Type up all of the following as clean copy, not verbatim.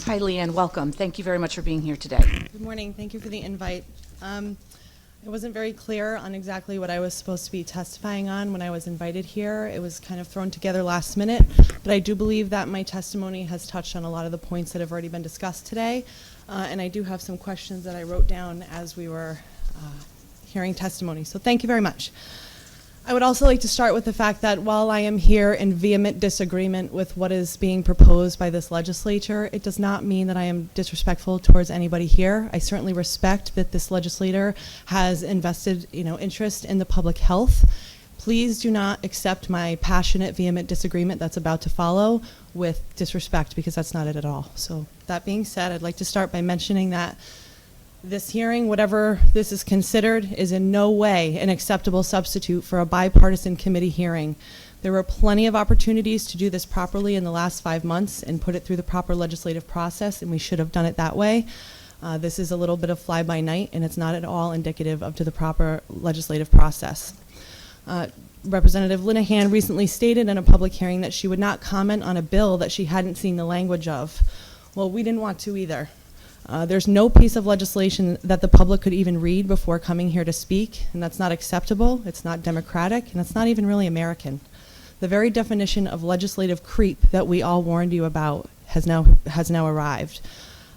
Hi, LeeAnn. Welcome. Thank you very much for being here today. Good morning. Thank you for the invite. It wasn't very clear on exactly what I was supposed to be testifying on when I was invited here. It was kind of thrown together last minute, but I do believe that my testimony has touched on a lot of the points that have already been discussed today, and I do have some questions that I wrote down as we were hearing testimony. So thank you very much. I would also like to start with the fact that while I am here in vehement disagreement with what is being proposed by this legislature, it does not mean that I am disrespectful towards anybody here. I certainly respect that this legislator has invested, interest in the public health. Please do not accept my passionate, vehement disagreement that's about to follow with disrespect, because that's not it at all. So that being said, I'd like to start by mentioning that this hearing, whatever this is considered, is in no way an acceptable substitute for a bipartisan committee hearing. There were plenty of opportunities to do this properly in the last 5 months and put it through the proper legislative process, and we should have done it that way. This is a little bit of fly-by-night, and it's not at all indicative of the proper legislative process. Representative Linehan recently stated in a public hearing that she would not comment on a bill that she hadn't seen the language of. Well, we didn't want to either. There's no piece of legislation that the public could even read before coming here to speak, and that's not acceptable, it's not democratic, and it's not even really American. The very definition of legislative creep that we all warned you about has now arrived.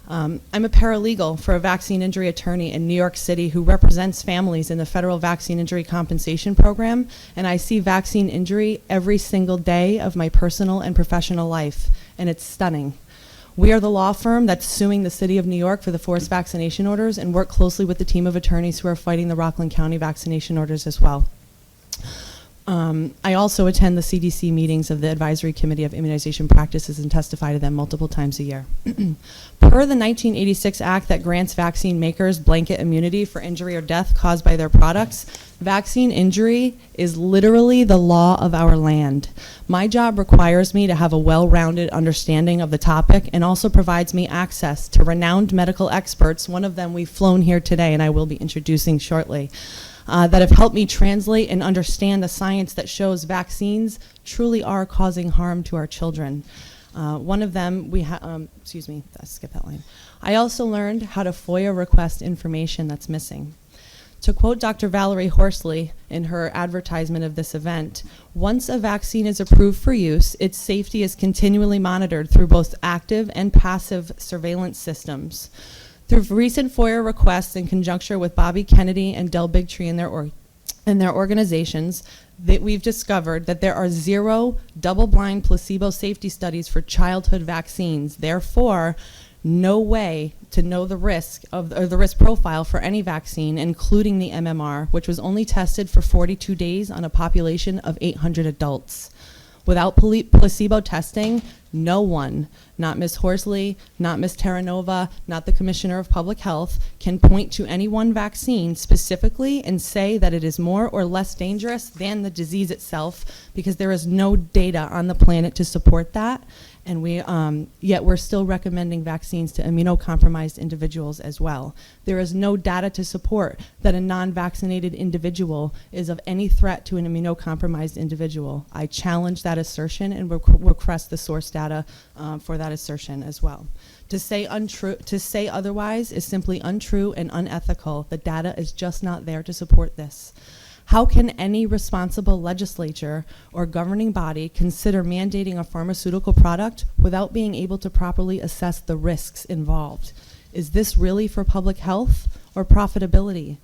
I'm a paralegal for a vaccine injury attorney in New York City who represents families in the federal vaccine injury compensation program, and I see vaccine injury every single day of my personal and professional life, and it's stunning. We are the law firm that's suing the city of New York for the forced vaccination orders and work closely with the team of attorneys who are fighting the Rockland County vaccination orders as well. I also attend the CDC meetings of the Advisory Committee of Immunization Practices and testify to them multiple times a year. Per the 1986 Act that grants vaccine makers blanket immunity for injury or death caused by their products, vaccine injury is literally the law of our land. My job requires me to have a well-rounded understanding of the topic and also provides me access to renowned medical experts, one of them we've flown here today and I will be introducing shortly, that have helped me translate and understand the science that shows vaccines truly are causing harm to our children. One of them, I skipped that line. I also learned how to FOIA request information that's missing. To quote Dr. Valerie Horsley in her advertisement of this event, once a vaccine is approved for use, its safety is continually monitored through both active and passive surveillance systems. Through recent FOIA requests in conjunction with Bobby Kennedy and Del Bigtree and their organizations, that we've discovered that there are 0 double-blind placebo safety studies for childhood vaccines. Therefore, no way to know the risk or the risk profile for any vaccine, including the MMR, which was only tested for 42 days on a population of 800 adults. Without placebo testing, no one, not Ms. Horsley, not Ms. Terranova, not the Commissioner of Public Health, can point to any one vaccine specifically and say that it is more or less dangerous than the disease itself, because there is no data on the planet to support that. And yet we're still recommending vaccines to immunocompromised individuals as well. There is no data to support that a non-vaccinated individual is of any threat to an immunocompromised individual. I challenge that assertion and request the source data for that assertion as well. To say otherwise is simply untrue and unethical. The data is just not there to support this. How can any responsible legislature or governing body consider mandating a pharmaceutical product without being able to properly assess the risks involved? Is this really for public health or profitability?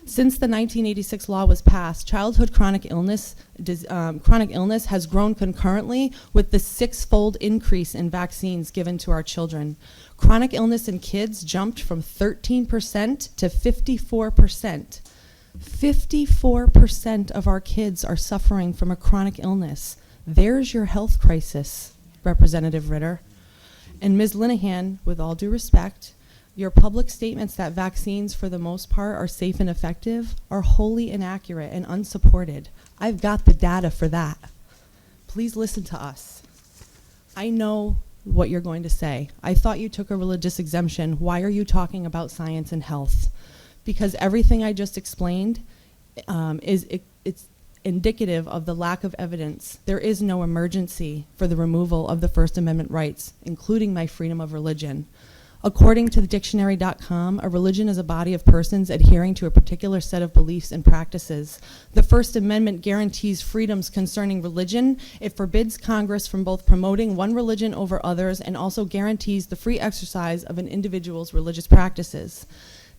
Since the 1986 law was passed, childhood chronic illness has grown concurrently with the 6-fold increase in vaccines given to our children. Chronic illness in kids jumped from 13% to 54%. 54% of our kids are suffering from a chronic illness. There's your health crisis, Representative Ritter. And Ms. Linehan, with all due respect, your public statements that vaccines for the most part are safe and effective are wholly inaccurate and unsupported. I've got the data for that. Please listen to us. I know what you're going to say. I thought you took a religious exemption. Why are you talking about science and health? Because everything I just explained indicative of the lack of evidence, there is no emergency for the removal of the First Amendment rights, including my freedom of religion. According to the dictionary.com, a religion is a body of persons adhering to a particular set of beliefs and practices. The First Amendment guarantees freedoms concerning religion. It forbids Congress from both promoting one religion over others and also guarantees the free exercise of an individual's religious practices.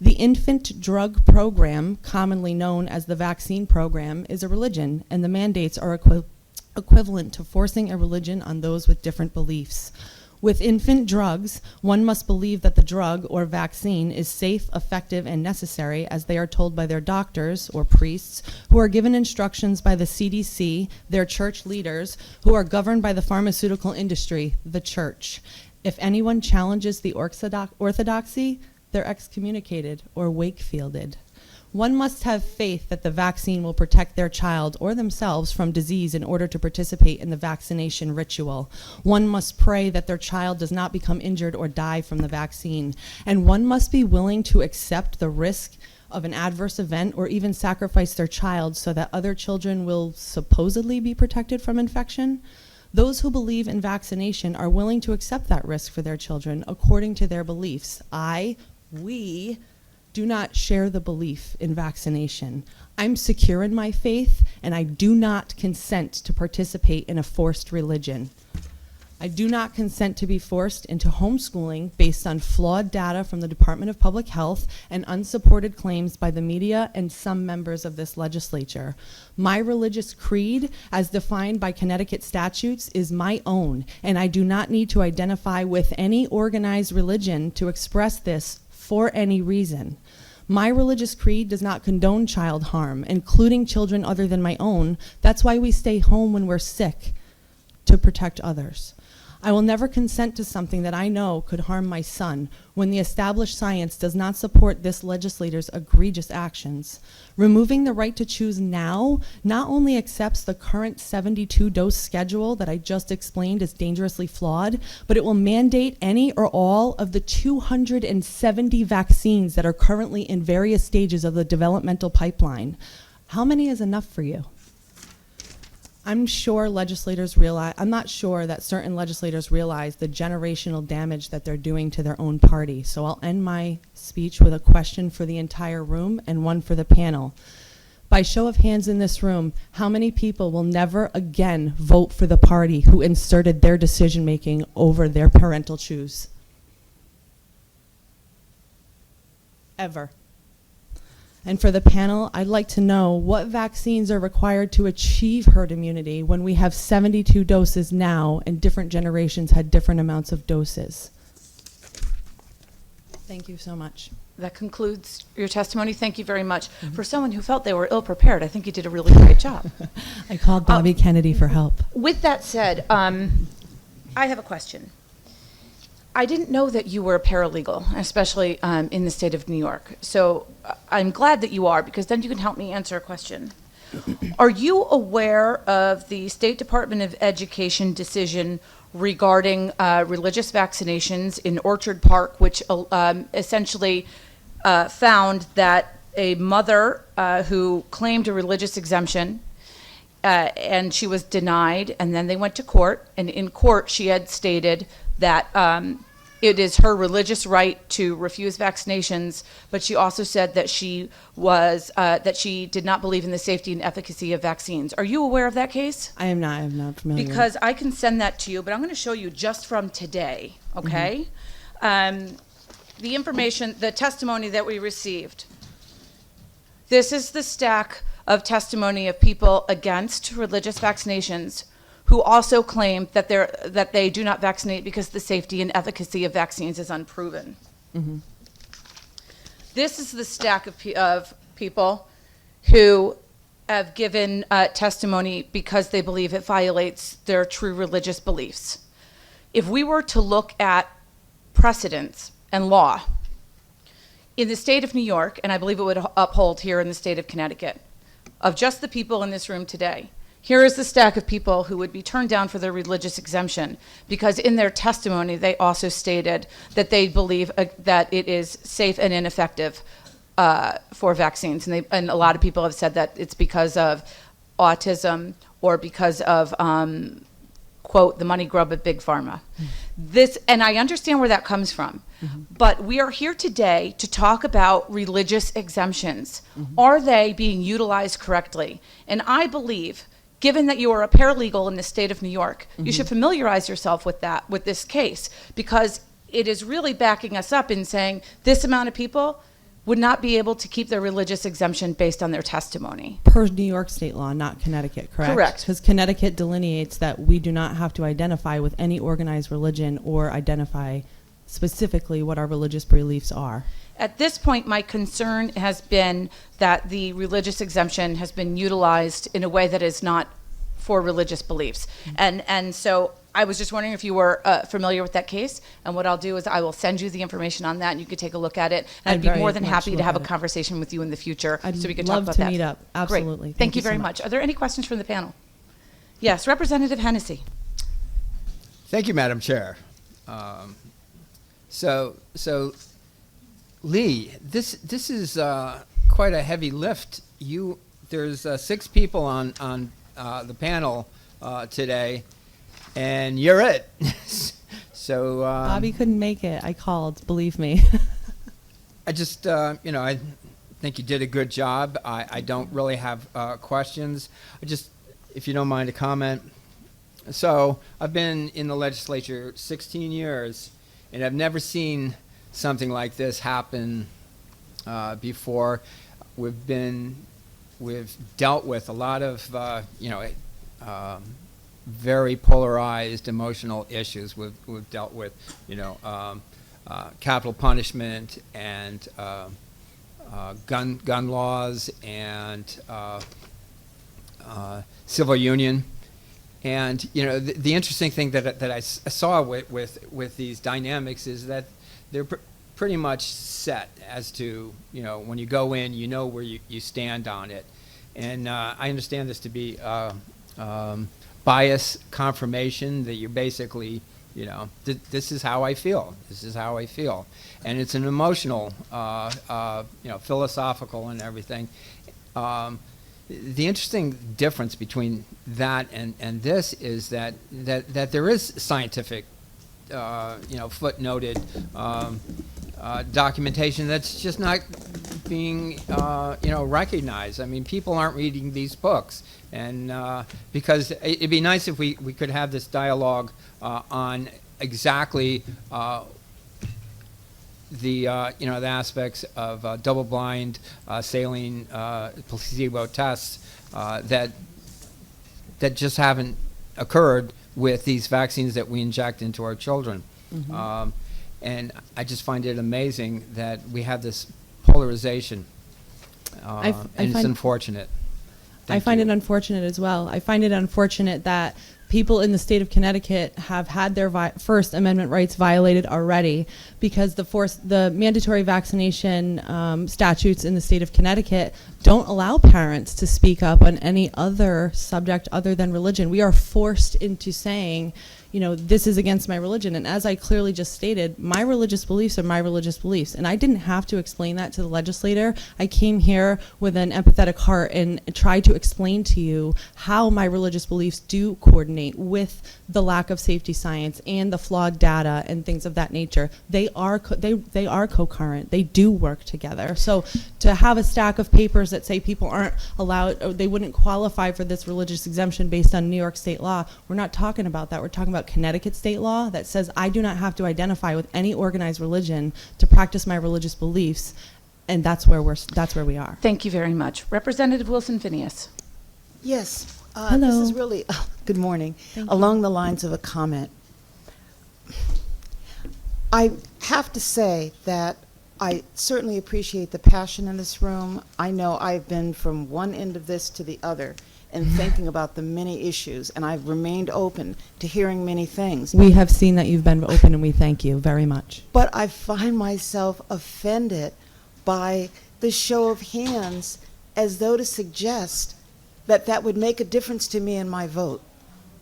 The infant drug program, commonly known as the vaccine program, is a religion, and the mandates are equivalent to forcing a religion on those with different beliefs. With infant drugs, one must believe that the drug or vaccine is safe, effective, and necessary as they are told by their doctors or priests, who are given instructions by the CDC, their church leaders, who are governed by the pharmaceutical industry, the church. If anyone challenges the orthodoxy, they're excommunicated or Wakefielded. One must have faith that the vaccine will protect their child or themselves from disease in order to participate in the vaccination ritual. One must pray that their child does not become injured or die from the vaccine. And one must be willing to accept the risk of an adverse event or even sacrifice their child so that other children will supposedly be protected from infection. Those who believe in vaccination are willing to accept that risk for their children according to their beliefs. We do not share the belief in vaccination. I'm secure in my faith, and I do not consent to participate in a forced religion. I do not consent to be forced into homeschooling based on flawed data from the Department of Public Health and unsupported claims by the media and some members of this legislature. My religious creed, as defined by Connecticut statutes, is my own, and I do not need to identify with any organized religion to express this for any reason. My religious creed does not condone child harm, including children other than my own. That's why we stay home when we're sick, to protect others. I will never consent to something that I know could harm my son when the established science does not support this legislator's egregious actions. Removing the right to choose now not only accepts the current 72-dose schedule that I just explained is dangerously flawed, but it will mandate any or all of the 270 vaccines that are currently in various stages of the developmental pipeline. How many is enough for you? I'm not sure that certain legislators realize the generational damage that they're doing to their own party. So I'll end my speech with a question for the entire room and one for the panel. By show of hands in this room, how many people will never again vote for the party who inserted their decision-making over their parental choice? Ever. And for the panel, I'd like to know what vaccines are required to achieve herd immunity when we have 72 doses now and different generations had different amounts of doses. Thank you so much. That concludes your testimony. Thank you very much. For someone who felt they were ill-prepared, I think you did a really great job. I called Bobby Kennedy for help. With that said, I have a question. I didn't know that you were a paralegal, especially in the state of New York. So I'm glad that you are, because then you can help me answer a question. Are you aware of the State Department of Education decision regarding religious vaccinations in Orchard Park, which essentially found that a mother who claimed a religious exemption and she was denied, and then they went to court, and in court she had stated that it is her religious right to refuse vaccinations, but she also said that she did not believe in the safety and efficacy of vaccines. Are you aware of that case? I am not familiar. Because I can send that to you, but I'm going to show you just from today, okay? The information, the testimony that we received. This is the stack of testimony of people against religious vaccinations who also claim that they do not vaccinate because the safety and efficacy of vaccines is unproven. This is the stack of people who have given testimony because they believe it violates their true religious beliefs. If we were to look at precedents and law in the state of New York, and I believe it would uphold here in the state of Connecticut, of just the people in this room today, here is the stack of people who would be turned down for their religious exemption because in their testimony they also stated that they believe that it is safe and ineffective for vaccines. And a lot of people have said that it's because of autism or because of, quote, the money grub at Big Pharma. And I understand where that comes from, but we are here today to talk about religious exemptions. Are they being utilized correctly? And I believe, given that you are a paralegal in the state of New York, you should familiarize yourself with this case, because it is really backing us up in saying this amount of people would not be able to keep their religious exemption based on their testimony. Per New York state law, not Connecticut, correct? Correct. Because Connecticut delineates that we do not have to identify with any organized religion or identify specifically what our religious beliefs are. At this point, my concern has been that the religious exemption has been utilized in a way that is not for religious beliefs. And so I was just wondering if you were familiar with that case, and what I'll do is I will send you the information on that, and you could take a look at it. And I'd be more than happy to have a conversation with you in the future, so we could talk about that. I'd love to meet up. Absolutely. Great. Thank you very much. Are there any questions from the panel? Yes, Representative Hennessy. Thank you, Madam Chair. So Lee, this is quite a heavy lift. There's 6 people on the panel today, and you're it. So Bobby couldn't make it. I called, believe me. I just I think you did a good job. I don't really have questions. If you don't mind a comment. So I've been in the legislature 16 years, and I've never seen something like this happen before. We've dealt with a lot of very polarized emotional issues. We've dealt with capital punishment and gun laws and civil union. And the interesting thing that I saw with these dynamics is that they're pretty much set as to when you go in, where you stand on it. And I understand this to be bias confirmation, that you're basically this is how I feel. This is how I feel, and it's an emotional, philosophical and everything. The interesting difference between that and this is that there is scientific, footnoted documentation that's just not being, recognized. I mean, people aren't reading these books, and because it'd be nice if we could have this dialogue on exactly the aspects of double-blind saline placebo tests that just haven't occurred with these vaccines that we inject into our children. And I just find it amazing that we have this polarization, and it's unfortunate. I find it unfortunate as well. I find it unfortunate that people in the state of Connecticut have had their First Amendment rights violated already, because the mandatory vaccination statutes in the state of Connecticut don't allow parents to speak up on any other subject other than religion. We are forced into saying, this is against my religion. And as I clearly just stated, my religious beliefs are my religious beliefs. And I didn't have to explain that to the legislator. I came here with an empathetic heart and tried to explain to you how my religious beliefs do coordinate with the lack of safety science and the flawed data and things of that nature. They are co-current. They do work together. So to have a stack of papers that say people aren't allowed, or they wouldn't qualify for this religious exemption based on New York state law, we're not talking about that. We're talking about Connecticut state law that says I do not have to identify with any organized religion to practice my religious beliefs, and that's where we are. Thank you very much. Representative Wilson-Phineas. Yes. Hello. This is really, good morning. Along the lines of a comment. I have to say that I certainly appreciate the passion in this room. I know I've been from one end of this to the other and thinking about the many issues, and I've remained open to hearing many things. We have seen that you've been open, and we thank you very much. But I find myself offended by the show of hands, as though to suggest that that would make a difference to me in my vote.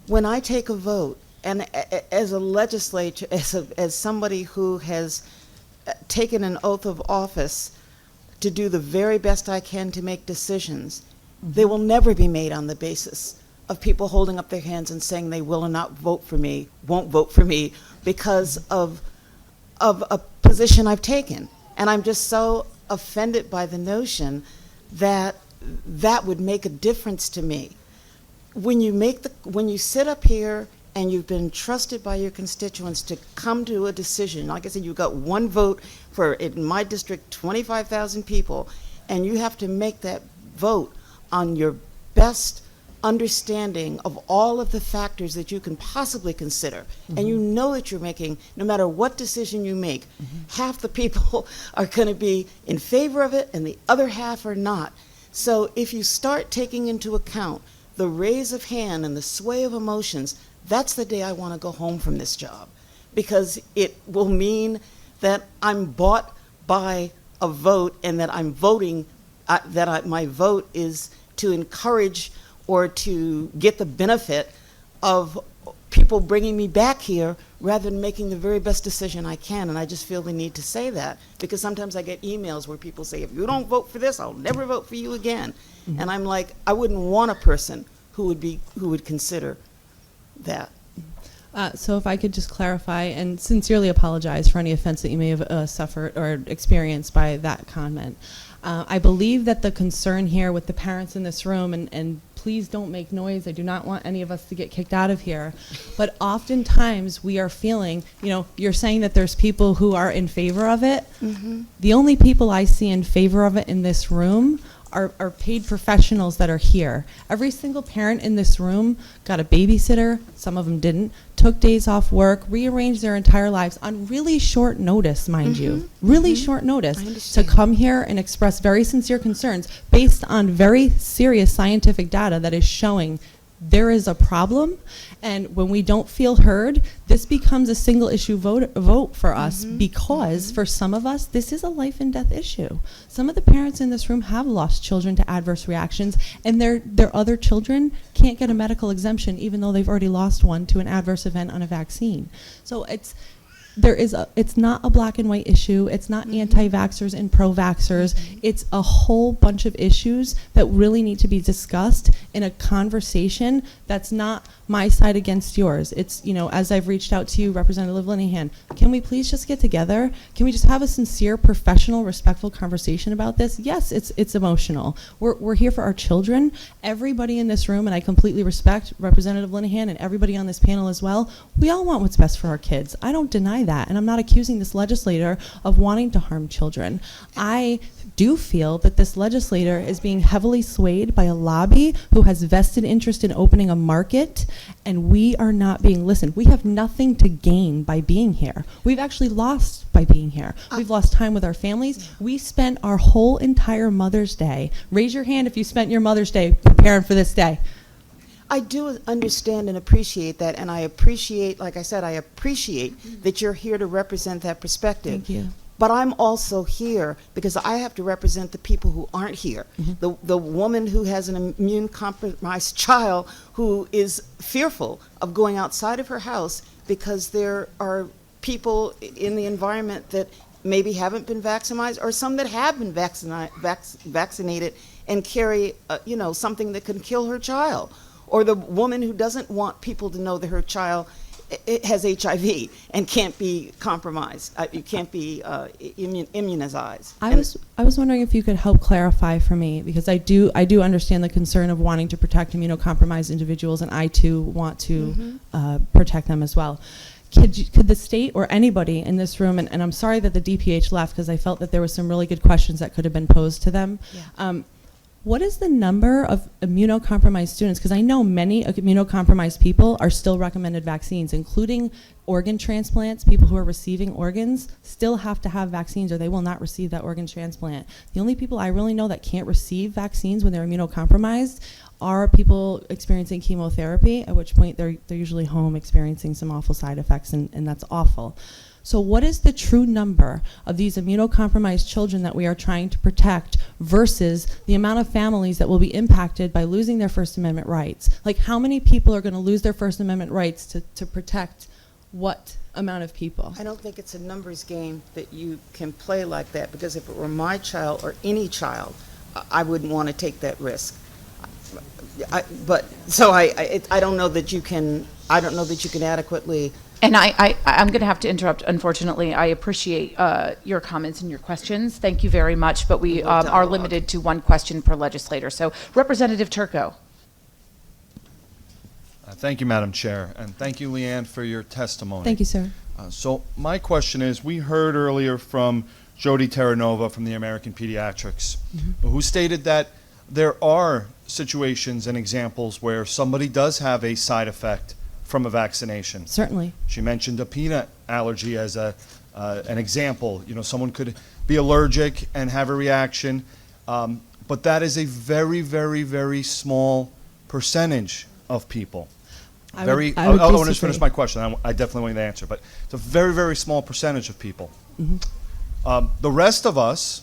When I take a vote, and as a legislator, as somebody who has taken an oath of office to do the very best I can to make decisions, They will never be made on the basis of people holding up their hands and saying they will not vote for me, won't vote for me because of a position I've taken. And I'm just so offended by the notion that that would make a difference to me. When you sit up here and you've been trusted by your constituents to come to a decision, like I said, you've got one vote for, in my district, 25,000 people, and you have to make that vote on your best understanding of all of the factors that you can possibly consider. And you know that you're making, no matter what decision you make, half the people are going to be in favor of it and the other half are not. So if you start taking into account the raise of hand and the sway of emotions, that's the day I want to go home from this job, because it will mean that I'm bought by a vote and that I'm voting, my vote is to encourage or to get the benefit of people bringing me back here rather than making the very best decision I can. And I just feel the need to say that, because sometimes I get emails where people say, if you don't vote for this, I'll never vote for you again. And I'm like, I wouldn't want a person who would consider that. So if I could just clarify and sincerely apologize for any offense that you may have suffered or experienced by that comment. I believe that the concern here with the parents in this room, and please don't make noise, I do not want any of us to get kicked out of here, but oftentimes we are feeling, you're saying that there's people who are in favor of it. The only people I see in favor of it in this room are paid professionals that are here. Every single parent in this room got a babysitter, some of them didn't, took days off work, rearranged their entire lives on really short notice, mind you, really short notice, to come here and express very sincere concerns based on very serious scientific data that is showing there is a problem. And when we don't feel heard, this becomes a single issue vote for us, because for some of us, this is a life and death issue. Some of the parents in this room have lost children to adverse reactions, and their other children can't get a medical exemption even though they've already lost one to an adverse event on a vaccine. So it's not a black and white issue. It's not anti-vaxxers and pro-vaxxers. It's a whole bunch of issues that really need to be discussed in a conversation that's not my side against yours. It's, as I've reached out to you, Representative Linehan, can we please just get together? Can we just have a sincere, professional, respectful conversation about this? Yes, it's emotional. We're here for our children. Everybody in this room, and I completely respect Representative Linehan and everybody on this panel as well, we all want what's best for our kids. I don't deny that, and I'm not accusing this legislator of wanting to harm children. I do feel that this legislator is being heavily swayed by a lobby who has vested interest in opening a market, and we are not being listened. We have nothing to gain by being here. We've actually lost by being here. We've lost time with our families. We spent our whole entire Mother's Day. Raise your hand if you spent your Mother's Day preparing for this day. I do understand and appreciate that, and I appreciate, like I said, I appreciate that you're here to represent that perspective. Thank you. But I'm also here because I have to represent the people who aren't here. The woman who has an immune-compromised child who is fearful of going outside of her house because there are people in the environment that maybe haven't been vaccinated, or some that have been vaccinated and carry, something that can kill her child. Or the woman who doesn't want people to know that her child has HIV and can't be compromised. You can't be immunized. I was wondering if you could help clarify for me, because I do understand the concern of wanting to protect immunocompromised individuals, and I too want to protect them as well. Could the state or anybody in this room, and I'm sorry that the DPH left because I felt that there were some really good questions that could have been posed to them. Yeah. What is the number of immunocompromised students? Because I know many immunocompromised people are still recommended vaccines, including organ transplants. People who are receiving organs still have to have vaccines or they will not receive that organ transplant. The only people I really know that can't receive vaccines when they're immunocompromised are people experiencing chemotherapy, at which point they're usually home experiencing some awful side effects, and that's awful. So what is the true number of these immunocompromised children that we are trying to protect versus the amount of families that will be impacted by losing their First Amendment rights? Like, how many people are going to lose their First Amendment rights to protect what amount of people? I don't think it's a numbers game that you can play like that, because if it were my child or any child, I wouldn't want to take that risk. I don't know that you can, I don't know that you can adequately. And I'm going to have to interrupt, unfortunately. I appreciate your comments and your questions. Thank you very much, but we are dialogue. limited to one question per legislator. So Representative Turco. Thank you, Madam Chair, and thank you, LeeAnn, for your testimony. Thank you, sir. So my question is, we heard earlier from Jody Terranova from the American Pediatrics, who stated that there are situations and examples where somebody does have a side effect from a vaccination. Certainly. She mentioned a peanut allergy as an example. You know, someone could be allergic and have a reaction, but that is a very, very, very small percentage of people. I I would want to disagree. finish my question. I definitely want you to answer, but it's a very, very small percentage of people. The rest of us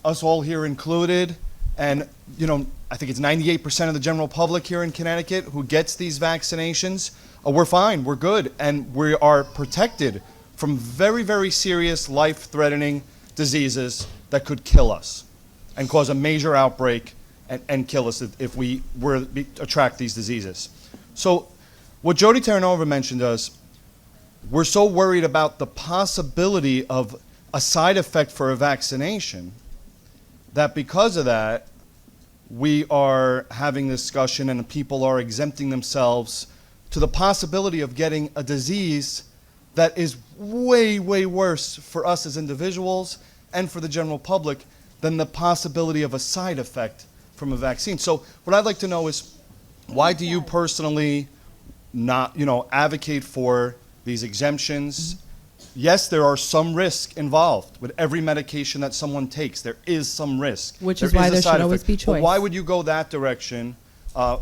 all here included, and you know, I think it's 98% of the general public here in Connecticut who gets these vaccinations. We're fine, we're good, and we are protected from very, very serious life-threatening diseases that could kill us and cause a major outbreak and kill us if we were to attract these diseases. So what Jody Terranova mentioned is we're so worried about the possibility of a side effect for a vaccination that because of that, we are having this discussion and people are exempting themselves to the possibility of getting a disease that is way, way worse for us as individuals and for the general public than the possibility of a side effect from a vaccine. So what I'd like to know is, why do you personally not, advocate for these exemptions? Yes, there are some risk involved with every medication that someone takes. There is some risk. Which is why a there side should always effect. be But choice. why would you go that direction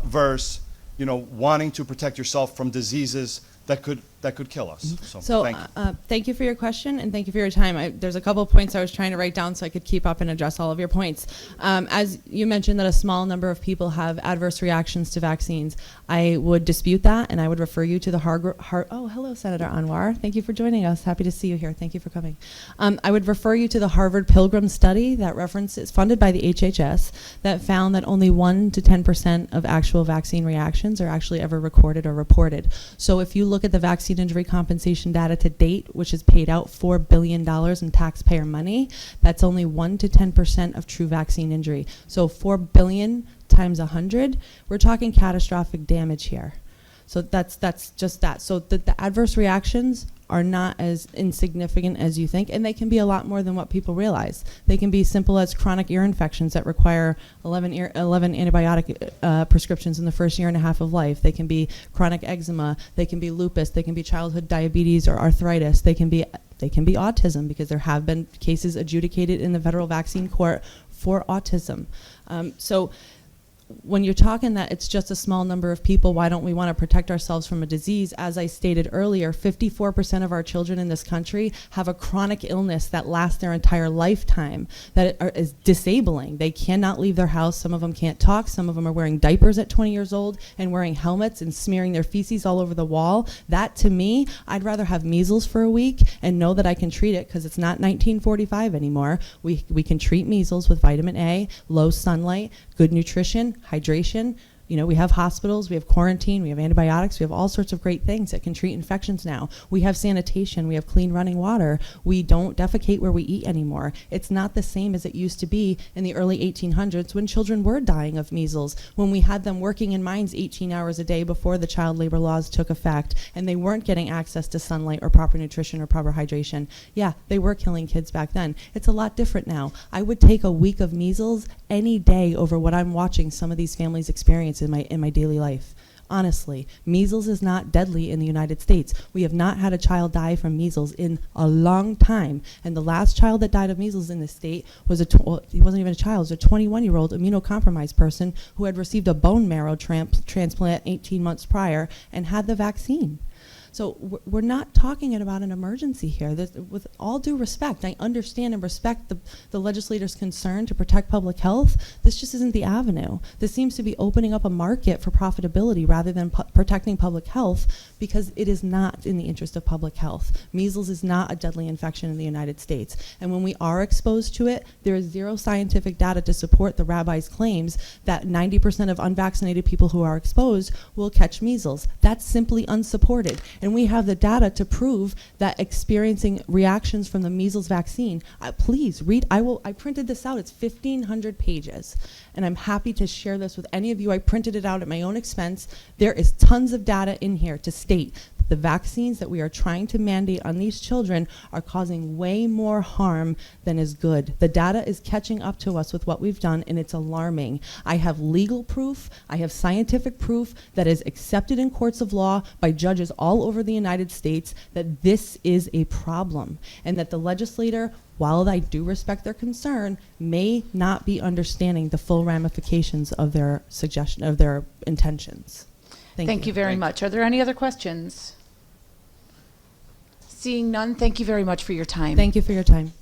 versus, wanting to protect yourself from diseases that could kill us? So thank you. thank you for your question and thank you for your time. There's a couple of points I was trying to write down so I could keep up and address all of your points. As you mentioned that a small number of people have adverse reactions to vaccines, I would dispute that and I would refer you to the hello, Senator Anwar. Thank you for joining us. Happy to see you here. Thank you for coming. I would refer you to the Harvard Pilgrim study that references, funded by the HHS, that found that only 1 to 10% of actual vaccine reactions are actually ever recorded or reported. So if you look at the vaccine injury compensation data to date, which has paid out $4 billion in taxpayer money, that's only 1 to 10% of true vaccine injury. So 4 billion times 100, we're talking catastrophic damage here. So that's just that. So the adverse reactions are not as insignificant as you think, and they can be a lot more than what people realize. They can be simple as chronic ear infections that require 11 antibiotic prescriptions in the first year and a half of life. They can be chronic eczema. They can be lupus. They can be childhood diabetes or arthritis. They can be autism, because there have been cases adjudicated in the federal vaccine court for autism. So when you're talking that it's just a small number of people, why don't we want to protect ourselves from a disease? As I stated earlier, 54% of our children in this country have a chronic illness that lasts their entire lifetime, that is disabling. They cannot leave their house. Some of them can't talk. Some of them are wearing diapers at 20 years old and wearing helmets and smearing their feces all over the wall. That, to me, I'd rather have measles for a week and know that I can treat it, because it's not 1945 anymore. We can treat measles with vitamin A, low sunlight, good nutrition, hydration. We have hospitals, we have quarantine, we have antibiotics, we have all sorts of great things that can treat infections now. We have sanitation, we have clean running water. We don't defecate where we eat anymore. It's not the same as it used to be in the early 1800s when children were dying of measles, when we had them working in mines 18 hours a day before the child labor laws took effect, and they weren't getting access to sunlight or proper nutrition or proper hydration. Yeah, they were killing kids back then. It's a lot different now. I would take a week of measles any day over what I'm watching some of these families experience in my daily life. Honestly, measles is not deadly in the United States. We have not had a child die from measles in a long time. And the last child that died of measles in this state was he wasn't even a child, he was a 21-year-old immunocompromised person who had received a bone marrow transplant 18 months prior and had the vaccine. So we're not talking about an emergency here. With all due respect, I understand and respect the legislators' concern to protect public health. This just isn't the avenue. This seems to be opening up a market for profitability rather than protecting public health, because it is not in the interest of public health. Measles is not a deadly infection in the United States. And when we are exposed to it, there is zero scientific data to support the rabbi's claims that 90% of unvaccinated people who are exposed will catch measles. That's simply unsupported. And we have the data to prove that experiencing reactions from the measles vaccine, please read, I printed this out, it's 1,500 pages. And I'm happy to share this with any of you. I printed it out at my own expense. There is tons of data in here to state the vaccines that we are trying to mandate on these children are causing way more harm than is good. The data is catching up to us with what we've done, and it's alarming. I have legal proof, I have scientific proof that is accepted in courts of law by judges all over the United States that this is a problem, and that the legislator, while I do respect their concern, may not be understanding the full ramifications of their suggestion, of their intentions. Thank you very much. Are there any other questions? Seeing none, thank you very much for your time. Thank you for your time.